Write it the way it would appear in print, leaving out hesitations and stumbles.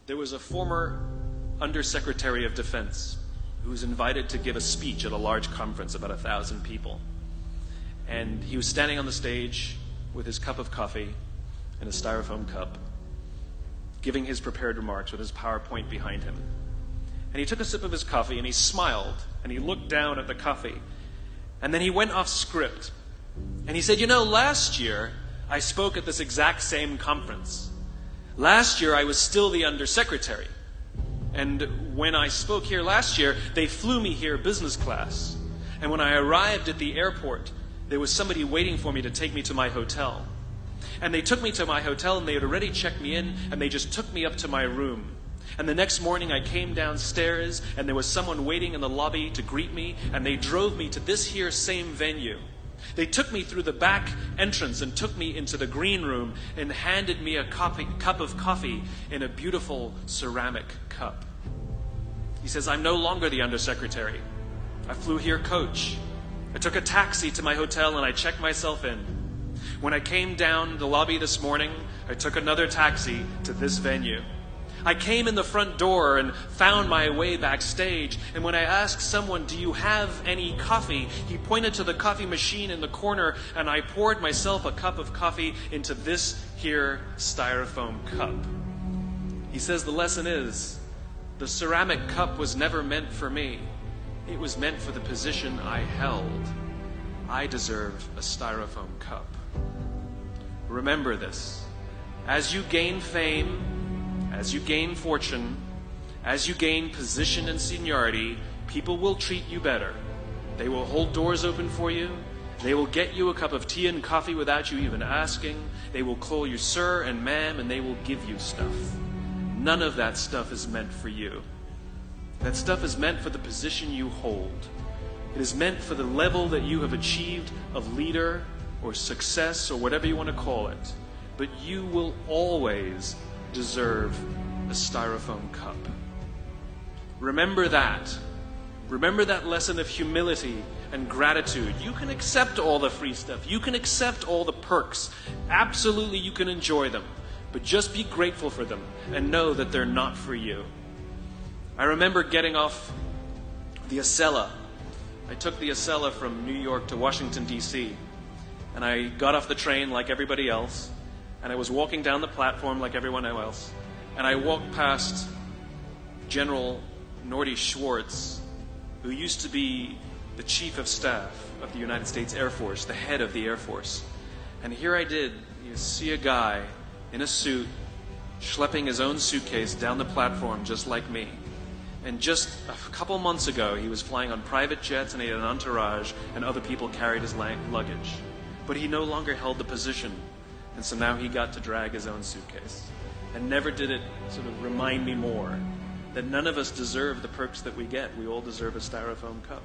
There was a former Undersecretary of Defense who was invited to give a speech at a large conference, about 1,000 people. And he was standing on the stage with his cup of coffee in a styrofoam cup, giving his prepared remarks with his PowerPoint behind him. And he took a sip of his coffee and he smiled and he looked down at the coffee. And then he went off script. And he said, you know, last year I spoke at this exact same conference. Last year I was still the Undersecretary. And when I spoke here last year, they flew me here business class. And when I arrived at the airport, there was somebody waiting for me to take me to my hotel. And they took me to my hotel and they had already checked me in and they just took me up to my room. And the next morning I came downstairs and there was someone waiting in the lobby to greet me and they drove me to this here same venue. They took me through the back entrance and took me into the green room and handed me a cup of coffee in a beautiful ceramic cup. He says, I'm no longer the Undersecretary. I flew here coach. I took a taxi to my hotel and I checked myself in. When I came down the lobby this morning, I took another taxi to this venue. I came in the front door and found my way backstage, and when I asked someone, do you have any coffee? He pointed to the coffee machine in the corner, and I poured myself a cup of coffee into this here styrofoam cup. He says the lesson is, the ceramic cup was never meant for me. It was meant for the position I held. I deserve a styrofoam cup. Remember this. As you gain fame, as you gain fortune, as you gain position and seniority, people will treat you better. They will hold doors open for you. They will get you a cup of tea and coffee without you even asking. They will call you sir and ma'am, and they will give you stuff. None of that stuff is meant for you. That stuff is meant for the position you hold. It is meant for the level that you have achieved of leader or success or whatever you want to call it. But you will always deserve a styrofoam cup. Remember that. Remember that lesson of humility and gratitude. You can accept all the free stuff. You can accept all the perks. Absolutely, you can enjoy them. But just be grateful for them and know that they're not for you. I remember getting off the Acela. I took the Acela from New York to Washington, D.C. And I got off the train like everybody else. And I was walking down the platform like everyone else. And I walked past General Norty Schwartz, who used to be the Chief of Staff of the United States Air Force, the head of the Air Force. And here I did, you see a guy in a suit, schlepping his own suitcase down the platform just like me. And just a couple months ago, he was flying on private jets and he had an entourage and other people carried his luggage. But he no longer held the position. And so now he got to drag his own suitcase. And never did it sort of remind me more that none of us deserve the perks that we get. We all deserve a styrofoam cup.